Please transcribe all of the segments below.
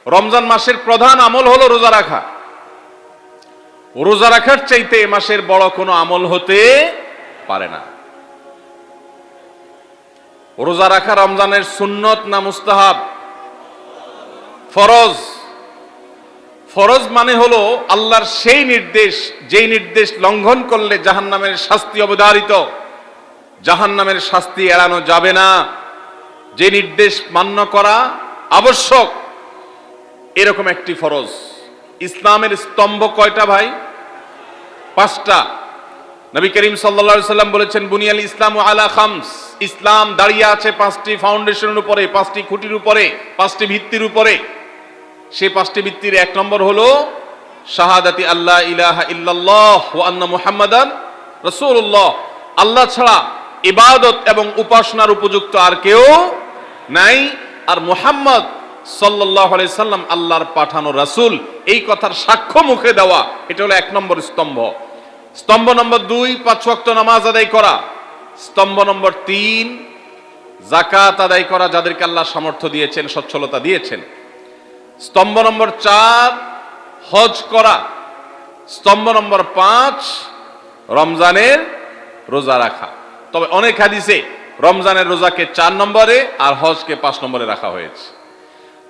রমজান মাসের প্রধান আমল হলো রোজা রাখা। রোজা রাখার চাইতে এ মাসের বড় কোনো আমল হতে পারে না। রোজা রাখা রমজানের সুন্নত না মুস্তাহাব? ফরজ। ফরজ মানে হলো আল্লাহর সেই নির্দেশ, যেই নির্দেশ লঙ্ঘন করলে জাহান্নামের শাস্তি অবধারিত, জাহান্নামের শাস্তি এড়ানো যাবে না, যে নির্দেশ মান্য করা আবশ্যক, এরকম একটি ফরজ। ইসলামের স্তম্ভ কয়টা ভাই? 5টা। নবী করিম সাল্লাল্লাহু আলাইহি সাল্লাম বলেছেন, বুনিয়াল ইসলামু আলা খামস। ইসলাম দাঁড়িয়ে আছে 5টি ফাউন্ডেশনের উপরে, 5টি খুঁটির উপরে, 5টি ভিত্তির উপরে। সেই 5টি ভিত্তির 1 নম্বর হলো শাহাদাতি আল্লাহ ইলাহা ইল্লাল্লাহ ওয়া আন্না মুহাম্মাদান রাসূলুল্লাহ। আল্লাহ ছাড়া ইবাদত এবং উপাসনার উপযুক্ত আর কেউ নাই, আর মুহাম্মদ সাল্লাল্লাহু আলাইহি সাল্লাম আল্লাহর পাঠানো রাসূল, এই কথার সাক্ষ্য মুখে দেওয়া, এটা হলো 1 নম্বর স্তম্ভ। স্তম্ভ নম্বর 2 5 ওয়াক্ত নামাজ আদায় করা। স্তম্ভ নম্বর 3 যাকাত আদায় করা, যাদেরকে আল্লাহ সামর্থ্য দিয়েছেন, সচ্ছলতা দিয়েছেন। স্তম্ভ নম্বর 4 হজ করা। স্তম্ভ নম্বর 5 রমজানের রোজা রাখা। তবে অনেক হাদিসে রমজানের রোজাকে 4 নম্বরে আর হজকে 5 নম্বরে রাখা হয়েছে।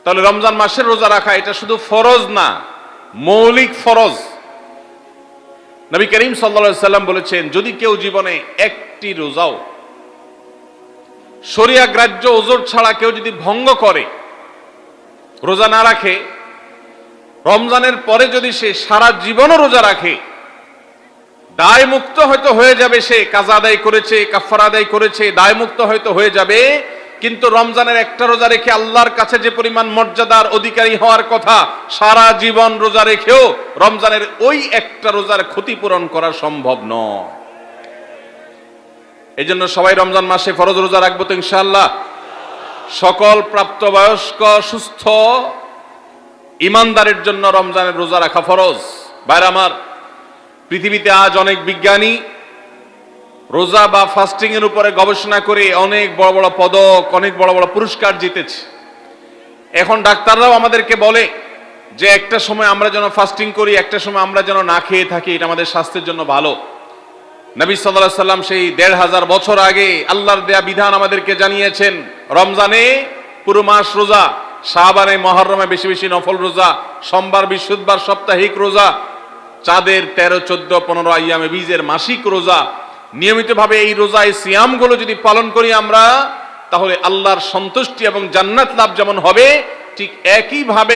তাহলে রমজান মাসের রোজা রাখা এটা শুধু ফরজ না, মৌলিক ফরজ। নবী করিম সাল্লাল্লাহু আলাইহি সাল্লাম বলেছেন, যদি কেউ জীবনে একটি রোজাও শরিয়া গ্রাহ্য ওজর ছাড়া কেউ যদি ভঙ্গ করে, রোজা না রাখে, রমজানের পরে যদি সে সারা জীবনও রোজা রাখে, দায় মুক্ত হয়তো হয়ে যাবে, সে কাজা আদায় করেছে, কাফারা আদায় করেছে, দায় মুক্ত হয়তো হয়ে যাবে, কিন্তু রমজানের একটা রোজা রেখে আল্লাহর কাছে যে পরিমাণ মর্যাদার অধিকারী হওয়ার কথা, সারা জীবন রোজা রেখেও রমজানের ওই একটা রোজার ক্ষতিপূরণ করা সম্ভব নয়। এই জন্য সবাই রমজান মাসে ফরজ রোজা রাখবো তো ইনশাআল্লাহ। সকল প্রাপ্তবয়স্ক সুস্থ ইমানদারের জন্য রমজানের রোজা রাখা ফরজ। ভাইরা আমার, পৃথিবীতে আজ অনেক বিজ্ঞানী রোজা বা ফাস্টিং এর উপরে গবেষণা করে অনেক বড় বড় পদক, অনেক বড় বড় পুরস্কার জিতেছে। এখন ডাক্তাররাও আমাদেরকে বলে যে একটা সময় আমরা যেন ফাস্টিং করি, একটা সময় আমরা যেন না খেয়ে থাকি, এটা আমাদের স্বাস্থ্যের জন্য ভালো। নবী সাল্লাল্লাহু আলাইহি সাল্লাম সেই 1500 বছর আগে আল্লাহর দেয়া বিধান আমাদেরকে জানিয়েছেন। রমজানে পুরো মাস রোজা, শাবানে মুহররমে বেশি বেশি নফল রোজা, সোমবার বৃহস্পতিবার সাপ্তাহিক রোজা, চাঁদের 13 14 15 আইয়ামে বীজের মাসিক রোজা। নিয়মিতভাবে এই রোজায় সিয়ামগুলো যদি পালন করি আমরা, তাহলে আল্লাহর সন্তুষ্টি এবং জান্নাত লাভ যেমন হবে, ঠিক একইভাবে